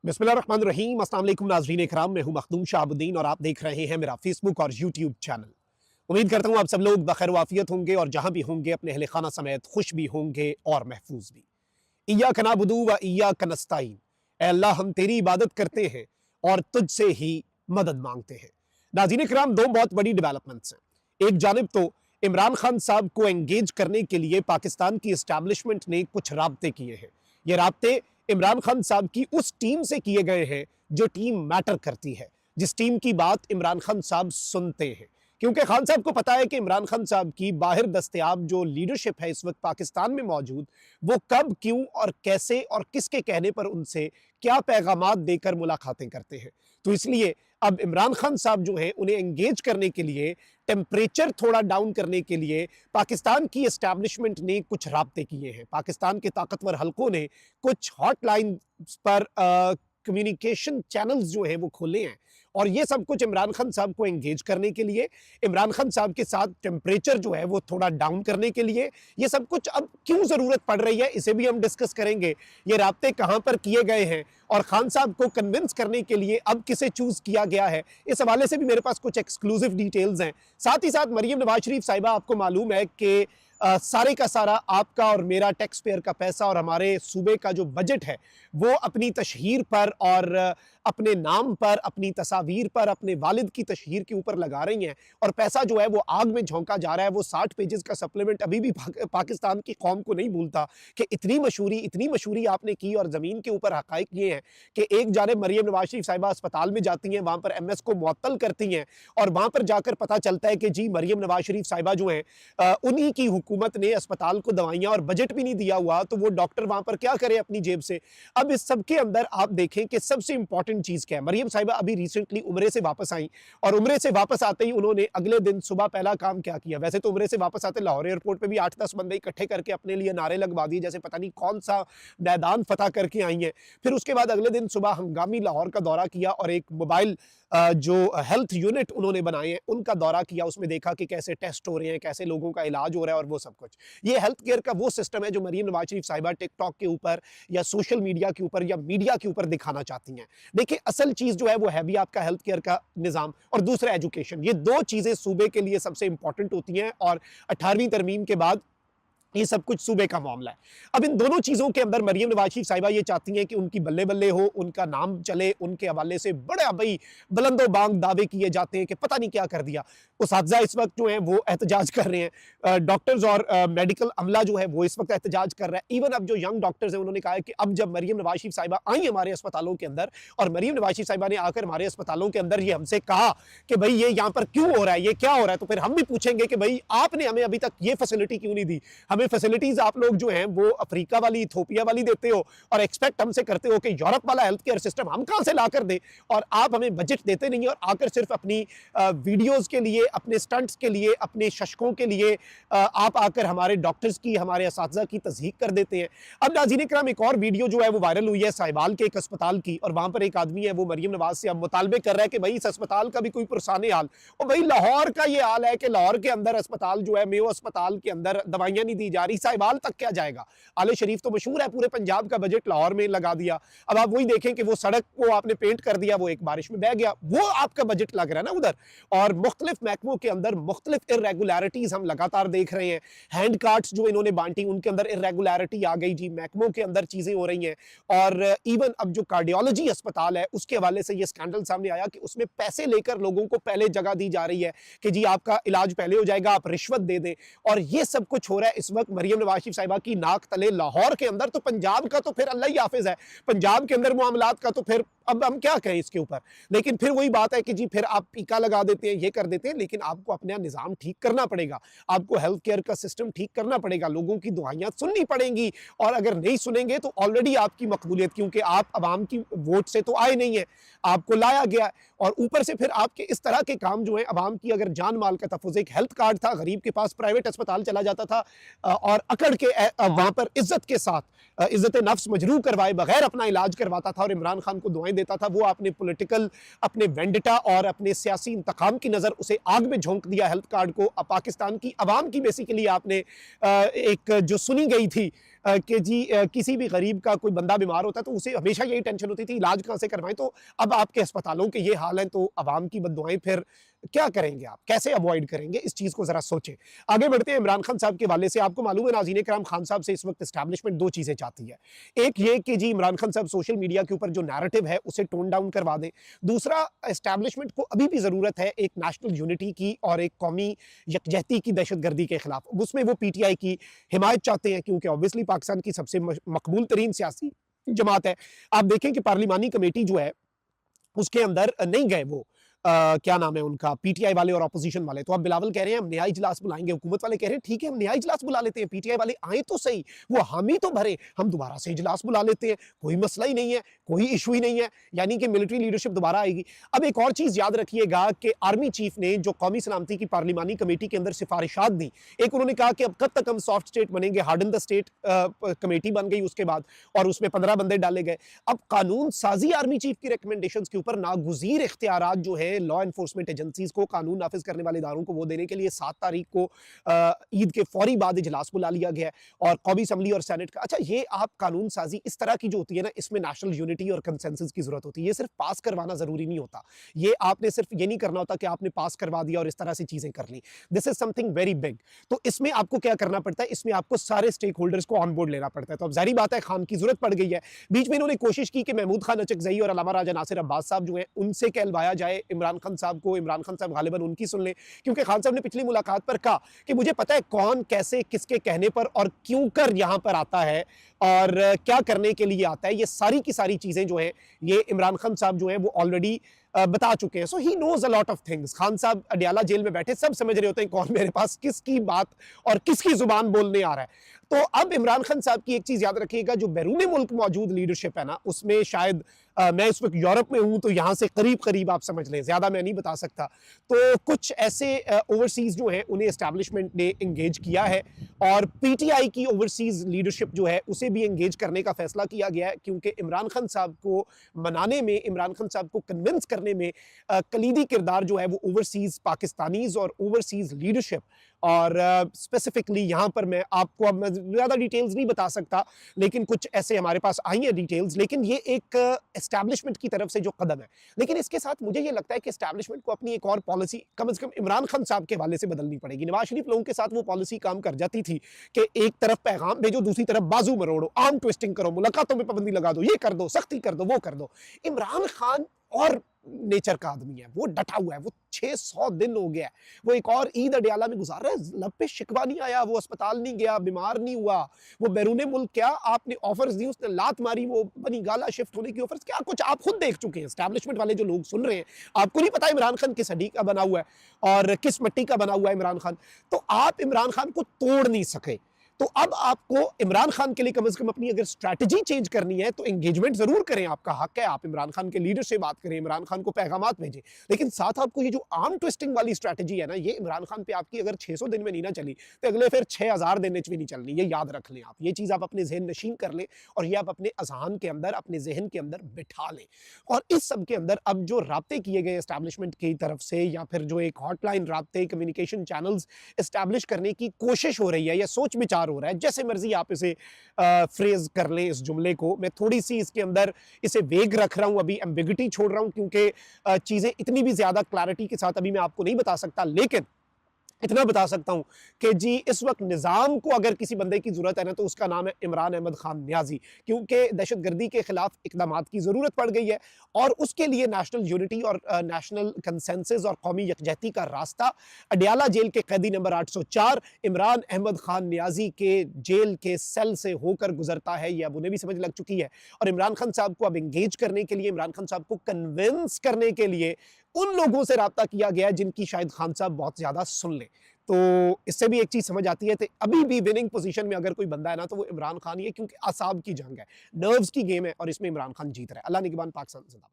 बिस्मिल्लाहिर्रहमानिर्रहीम। अस्सलाम वालेकुम नाज़रीन इकराम, मैं हूं मखदूम शाहबुद्दीन और आप देख रहे हैं मेरा फेसबुक और यूट्यूब चैनल। उम्मीद करता हूं आप सब लोग बखैर वाफियत होंगे और जहां भी होंगे अपने अहले खाना समेत खुश भी होंगे और महफूज भी। इय्याका नअबुदु व इय्याका नस्तईन, ऐ अल्लाह हम तेरी इबादत करते हैं और तुझसे ही मदद मांगते हैं। नाज़रीन इकराम, दो बहुत बड़ी डेवलपमेंट्स हैं। एक जानिब तो इमरान खान साहब को एंगेज करने के लिए पाकिस्तान की इस्टेब्लिशमेंट ने कुछ राब्ते किए हैं। ये राब्ते इमरान खान साहब की उस टीम से किए गए हैं जो टीम मैटर करती है, जिस टीम की बात इमरान खान साहब सुनते हैं। क्योंकि खान साहब को पता है कि इमरान खान साहब की बाहर दस्तयाब जो लीडरशिप है इस वक्त पाकिस्तान में मौजूद, वो कब, क्यों और कैसे और किसके कहने पर उनसे क्या पैगामात देकर मुलाकातें करते हैं। तो इसलिए अब इमरान खान साहब जो हैं उन्हें एंगेज करने के लिए, टेम्परेचर थोड़ा डाउन करने के लिए पाकिस्तान की एस्टैब्लिशमेंट ने कुछ राब्ते किए हैं। पाकिस्तान के ताकतवर हलकों ने कुछ हॉटलाइन पर कम्युनिकेशन चैनल्स जो हैं वो खोले हैं और ये सब कुछ इमरान खान साहब को एंगेज करने के लिए, इमरान खान साहब के साथ टेम्परेचर जो है वो थोड़ा डाउन करने के लिए। ये सब कुछ अब क्यों ज़रूरत पड़ रही है, इसे भी हम डिस्कस करेंगे। ये राब्ते कहाँ पर किए गए हैं और खान साहब को कन्विंस करने के लिए अब किसे चूज़ किया गया है, इस हवाले से भी मेरे पास कुछ एक्सक्लूसिव डिटेल्स हैं। साथ ही साथ मरीम नवाज शरीफ साहिबा, आपको मालूम है कि सारे का सारा आपका और मेरा टैक्स पेयर का पैसा और हमारे सूबे का जो बजट है वो अपनी तशहीर पर और अपने नाम पर, अपनी तस्वीर पर, अपने वालिद की तशहीर के ऊपर लगा रही हैं और पैसा जो है वो आग में झोंका जा रहा है। वो 60 पेजेस का सप्लीमेंट अभी भी पाकिस्तान की कौम को नहीं भूलता कि इतनी मशहूरी आपने की और ज़मीन के ऊपर हक़ाइक़ ये हैं कि एक जानिब मरीम नवाज शरीफ साहिबा अस्पताल में जाती हैं, वहाँ पर MS को मुअत्तल करती हैं और वहाँ पर जाकर पता चलता है कि जी मरीम नवाज शरीफ साहिबा जो हैं उन्हीं की हुकूमत ने अस्पताल को दवाइयाँ और बजट भी नहीं दिया हुआ, तो वो डॉक्टर वहाँ पर क्या करे अपनी जेब से। अब इस सब के अंदर आप देखें कि सबसे इंपॉर्टेंट चीज़ क्या है। मरीम साहिबा अभी रिसेंटली उम्रे से वापस आई और उम्रे से वापस आते ही उन्होंने अगले दिन सुबह पहला काम क्या किया। वैसे तो उम्रे से वापस आते लाहौर एयरपोर्ट पे भी 8-10 बंदे इकट्ठे करके अपने लिए नारे लगवा दिए, जैसे पता नहीं कौन सा मैदान फतह करके आई हैं। फिर उसके बाद अगले दिन सुबह हंगामी लाहौर का दौरा किया और एक मोबाइल जो हेल्थ यूनिट उन्होंने बनाए हैं उनका दौरा किया। उसमें देखा कि कैसे टेस्ट हो रहे हैं, कैसे लोगों का इलाज हो रहा है और वो सब कुछ। ये हेल्थ केयर का वो सिस्टम है जो मरीम नवाज शरीफ साहिबा टिकटॉक के ऊपर या सोशल मीडिया के ऊपर या मीडिया के ऊपर दिखाना चाहती हैं। देखिए, असल चीज़ जो है वो है भी आपका हेल्थ केयर का निज़ाम और दूसरा एजुकेशन। ये दो चीज़ें सूबे के लिए सबसे इंपॉर्टेंट होती हैं और 18वीं तरमीम के बाद ये सब कुछ सूबे का मामला है। अब इन दोनों चीज़ों के अंदर मरीम नवाज शरीफ साहिबा ये चाहती हैं कि उनकी बल्ले बल्ले हो, उनका नाम चले, उनके हवाले से बड़ा भाई बुलंदो बांग दावे किए जाते हैं कि पता नहीं क्या कर दिया। उस्ताज़ा इस वक्त जो है वो एहतजाज कर रहे हैं, डॉक्टर्स और मेडिकल अमला जो है वो इस वक्त एहतजाज कर रहा है। इवन अब जो यंग डॉक्टर्स हैं उन्होंने कहा है कि अब जब मरीम नवाज शरीफ साहिबा आई हमारे अस्पतालों के अंदर और मरीम नवाज शरीफ साहिबा ने आकर हमारे अस्पतालों के अंदर ये हमसे कहा कि भाई ये यहाँ पर क्यों हो रहा है, ये क्या हो रहा है, तो फिर हम भी पूछेंगे कि भाई आपने हमें अभी तक ये फैसिलिटी क्यों नहीं दी। हमें फैसिलिटीज आप लोग जो हैं वो अफ्रीका वाली, इथोपिया वाली देते हो और एक्सपेक्ट हमसे करते हो कि यूरोप वाला हेल्थ केयर सिस्टम हम कहां से ला कर दे, और आप हमें बजट देते नहीं और आकर सिर्फ अपनी वीडियोस के लिए, अपने स्टंट्स के लिए, अपने शशकों के लिए आप आकर हमारे डॉक्टर्स की, हमारे असातिज़ा की तज़हीक कर देते हैं। अब नाज़रीन इकराम, एक और वीडियो जो है वो वायरल हुई है साहिबाल के एक अस्पताल की और वहां पर एक आदमी है वो मरीम नवाज से अब मुतालबे कर रहा है कि भाई इस अस्पताल का भी कोई पुरसाने हाल। और भाई लाहौर का ये हाल है कि लाहौर के अंदर अस्पताल जो है, मेयो अस्पताल के अंदर दवाइयां नहीं दी जा रही, साहिबाल तक क्या जाएगा। आले शरीफ तो मशहूर है, पूरे पंजाब का बजट लाहौर में लगा दिया। अब आप वही देखें कि वो सड़क को आपने पेंट कर दिया, वो एक बारिश में बह गया, वो आपका बजट लग रहा है ना उधर। और मुख्तलिफ महकमों के अंदर मुख्तलिफ इर्रेगुलरिटीज हम लगातार देख रहे हैं। हैंड कार्ड्स जो इन्होंने बांटी उनके अंदर इर्रेगुलरिटी आ गई जी, महकमों के अंदर चीजें हो रही हैं। और इवन अब जो कार्डियोलॉजी अस्पताल है उसके हवाले से ये स्कैंडल सामने आया कि उसमें पैसे लेकर लोगों को पहले जगह दी जा रही है कि जी आपका इलाज पहले हो जाएगा, आप रिश्वत दे दें। और ये सब कुछ हो रहा है इस वक्त मरीम नवाज शरीफ साहिबा की नाक तले लाहौर के अंदर। तो पंजाब का तो फिर अल्लाह ही हाफिज है, पंजाब के अंदर मामलात का तो फिर अब हम क्या कहें इसके ऊपर। लेकिन फिर वही बात है कि जी फिर आप टीका लगा देते हैं, ये कर देते हैं, लेकिन आपको अपना निज़ाम ठीक करना पड़ेगा, आपको हेल्थ केयर का सिस्टम ठीक करना पड़ेगा, लोगों की दुआइयां सुननी पड़ेंगी। और अगर नहीं सुनेंगे तो ऑलरेडी आपकी मकबूलियत, क्योंकि आप अवाम की वोट से तो आए नहीं है, आपको लाया गया और ऊपर से फिर आपके इस तरह के काम जो है अवाम की अगर जान माल का तहफ़्फ़ुज़, एक हेल्थ कार्ड था, गरीब के पास प्राइवेट अस्पताल चला जाता था और अकड़ के वहाँ पर इज्जत के साथ इज्जत नफ्स मजरू करवाए बगैर अपना इलाज करवाता था और इमरान खान को दुआएं देता था, वो आपने पॉलिटिकल अपने वेंडिटा और अपने सियासी इंतकाम की नज़र उसे आग में झोंक दिया हेल्थ कार्ड को। अब पाकिस्तान की आवाम की बेसिकली आपने एक जो सुनी गई थी कि जी किसी भी गरीब का कोई बंदा बीमार होता है तो उसे हमेशा यही टेंशन होती थी इलाज कहाँ से करवाएं, तो अब आपके अस्पतालों के ये हाल हैं तो आवाम की बद्दुआएं फिर क्या करेंगे, आप कैसे अवॉइड करेंगे, इस चीज़ को ज़रा सोचें। आगे बढ़ते हैं इमरान खान साहब के हवाले से। आपको मालूम है नाज़रीन कराम, खान साहब से इस वक्त एस्टैब्लिशमेंट दो चीज़ें चाहती है। एक ये कि जी इमरान खान साहब सोशल मीडिया के ऊपर जो नैरेटिव है उसे टोन डाउन करवा दें। दूसरा, एस्टैब्लिशमेंट को अभी भी ज़रूरत है एक नेशनल यूनिटी की और एक कौमी यकजहती की दहशतगर्दी के खिलाफ। उसमें वो पीटीआई की हिमायत चाहते हैं क्योंकि ऑब्वियसली पाकिस्तान की सबसे मकबूल तरीन सियासी जमात है। आप देखें कि पार्लिमानी कमेटी जो है उसके अंदर नहीं गए वो क्या नाम है उनका, पीटीआई वाले और अपोजिशन वाले। तो अब बिलावल कह रहे हैं हम नया इजलास बुलाएंगे, हुकूमत वाले कह रहे हैं ठीक है हम नया इजलास बुला लेते हैं, पीटीआई वाले आए तो सही, वो हामी तो भरे, हम दोबारा से इजलास बुला लेते हैं, कोई मसला ही नहीं है, कोई इशू ही नहीं है, यानी कि मिलिट्री लीडरशिप दोबारा आएगी। अब एक और चीज़ याद रखिएगा कि आर्मी चीफ ने जो कौमी सलामती की पार्लिमानी कमेटी के अंदर सिफारिशात दी, एक उन्होंने कहा कि अब कब तक हम सॉफ्ट स्टेट बनेंगे, हार्डन द स्टेट कमेटी बन गई उसके बाद, और उसमें 15 बंदे डाले गए। अब कानून साजी आर्मी चीफ की रिकमेंडेशंस के ऊपर नागुज़ीर इख्तियारात जो है लॉ एनफोर्समेंट एजेंसीज को, कानून नाफिज करने वाले इदारों को, वो देने के लिए 7 तारीख को ईद के फौरी बाद इजलास बुला लिया गया है और कौमी असम्बली और सेनेट का। अच्छा, ये आप कानून साजी इस तरह की जो होती है ना, इसमें नेशनल यूनिटी और कंसेंसस की जरूरत होती है। ये सिर्फ पास करवाना जरूरी नहीं होता, ये आपने सिर्फ ये नहीं करना होता कि आपने पास करवा दिया और इस तरह से चीजें कर ली। This is something very big. तो इसमें आपको क्या करना पड़ता है, इसमें आपको सारे स्टेक होल्डर्स को ऑन बोर्ड लेना पड़ता है। तो अब जाहिर बात है खान की जरूरत पड़ गई है। बीच में इन्होंने कोशिश की कि महमूद खान अचकजई और अलामा राजा नासिर अब्बास साहब जो है उनसे कहलवाया जाए इमरान खान साहब को, इमरान खान साहब गालिबन उनकी सुन लें, क्योंकि खान साहब ने पिछली मुलाकात पर कहा कि मुझे पता है कौन कैसे किसके कहने पर और क्यों कर यहां पर आता है और क्या करने के लिए आता है। ये सारी की सारी चीजें जो है ये इमरान खान साहब जो है वो ऑलरेडी बता चुके हैं। So he knows a lot of things. Khan साहब अडियाला जेल में बैठे सब समझ रहे होते हैं कौन मेरे पास किसकी बात और किसकी जुबान बोलने आ रहा है। तो अब इमरान खान साहब की एक चीज याद रखिएगा, जो बैरून मुल्क मौजूद लीडरशिप है ना, उसमें शायद मैं इस वक्त यूरोप में हूं तो यहां से करीब करीब आप समझ लें, ज्यादा मैं नहीं बता सकता, तो कुछ ऐसे ओवरसीज जो है उन्हें एस्टैब्लिशमेंट ने एंगेज किया है और पीटीआई की ओवरसीज लीडरशिप जो है उसे भी एंगेज करने का फैसला किया गया है, क्योंकि इमरान खान साहब को मनाने में, इमरान खान साहब को कन्विंस करने में कलीदी किरदार जो है वो ओवरसीज पाकिस्तानीज और ओवरसीज लीडरशिप, और स्पेसिफिकली यहाँ पर मैं आपको अब मैं ज़्यादा डिटेल्स नहीं बता सकता, लेकिन कुछ ऐसे हमारे पास आई हैं डिटेल्स, लेकिन ये एक एस्टैब्लिशमेंट की तरफ से जो कदम है। लेकिन इसके साथ मुझे ये लगता है कि एस्टैब्लिशमेंट को अपनी एक और पॉलिसी कम से कम इमरान खान साहब के हवाले से बदलनी पड़ेगी। नवाज शरीफ लोगों के साथ वो पॉलिसी काम कर जाती थी कि एक तरफ पैगाम भेजो, दूसरी तरफ बाजू मरोड़ो, आर्म ट्विस्टिंग करो, मुलाकातों में पाबंदी लगा दो, ये कर दो, सख्ती कर दो, वो कर दो। इमरान खान और नेचर का आदमी है, वो डटा हुआ है, वो 600 दिन हो गया है, वो एक और ईद अडियाला में गुजार रहा है, लब पे शिकवा नहीं आया, वो अस्पताल नहीं गया, बीमार नहीं हुआ, वो बैरूने मुल्क क्या आपने ऑफर्स दी, उसने लात मारी, वो बनी गाला शिफ्ट होने की ऑफर्स, क्या कुछ आप खुद देख चुके हैं। एस्टैब्लिशमेंट वाले जो लोग सुन रहे हैं, आपको नहीं पता इमरान खान किस हड्डी का बना हुआ है और किस मिट्टी का बना हुआ है इमरान खान, तो आप इमरान खान को तोड़ नहीं सके। तो अब आपको इमरान खान के लिए कम से कम अपनी अगर स्ट्रैटेजी चेंज करनी है तो एंगेजमेंट जरूर करें, आपका हक है, आप इमरान खान के लीडर से बात करें, इमरान खान को पैगामात भेजें, लेकिन साथ आपको ये जो आर्म ट्विस्टिंग वाली स्ट्रैटेजी है ना, ये इमरान खान पे आपकी अगर 600 दिन में नहीं ना चली तो अगले फिर 6000 दिन भी नहीं चलनी। ये याद रख लें आप, ये चीज़ आप अपने जहन नशीन कर लें और ये आप अपने अजहान के अंदर, अपने जहन के अंदर बिठा लें। और इस सब के अंदर अब जो राब्ते किए गए एस्टैब्लिशमेंट की तरफ से, या फिर जो एक हॉटलाइन राब्ते कम्युनिकेशन चैनल्स एस्टैब्लिश करने की कोशिश हो रही है या सोच विचार हो रहा है, जैसे मर्जी आप इसे फ्रेज कर लें इस जुमले को, मैं थोड़ी सी इसके अंदर इसे वेग रख रहा हूं, अभी एम्बिगिटी छोड़ रहा हूं, क्योंकि चीजें इतनी भी ज्यादा क्लैरिटी के साथ अभी मैं आपको नहीं बता सकता। लेकिन इतना बता सकता हूं कि जी इस वक्त निज़ाम को अगर किसी बंदे की जरूरत है ना, तो उसका नाम है इमरान अहमद खान नियाजी, क्योंकि दहशतगर्दी के खिलाफ इकदाम की जरूरत पड़ गई है और उसके लिए नेशनल यूनिटी और नेशनल कंसेंसस और कौमी यकजहती का रास्ता अडियाला जेल के कैदी नंबर 804 इमरान अहमद खान नियाजी के जेल के सेल से होकर गुजरता है। ये अब उन्हें भी समझ लग चुकी है और इमरान खान साहब को अब इंगेज करने के लिए, इमरान खान साहब को कन्विंस करने के लिए उन लोगों से राब्ता किया गया जिनकी शायद खान साहब बहुत ज्यादा सुन ले। तो इससे भी एक चीज समझ आती है कि अभी भी विनिंग पोजीशन में अगर कोई बंदा है ना तो वो इमरान खान ही है, क्योंकि असाब की जंग है, नर्व्स की गेम है और इसमें इमरान खान जीत रहा है। अल्लाह निगहबान, पाकिस्तान जिंदाबाद।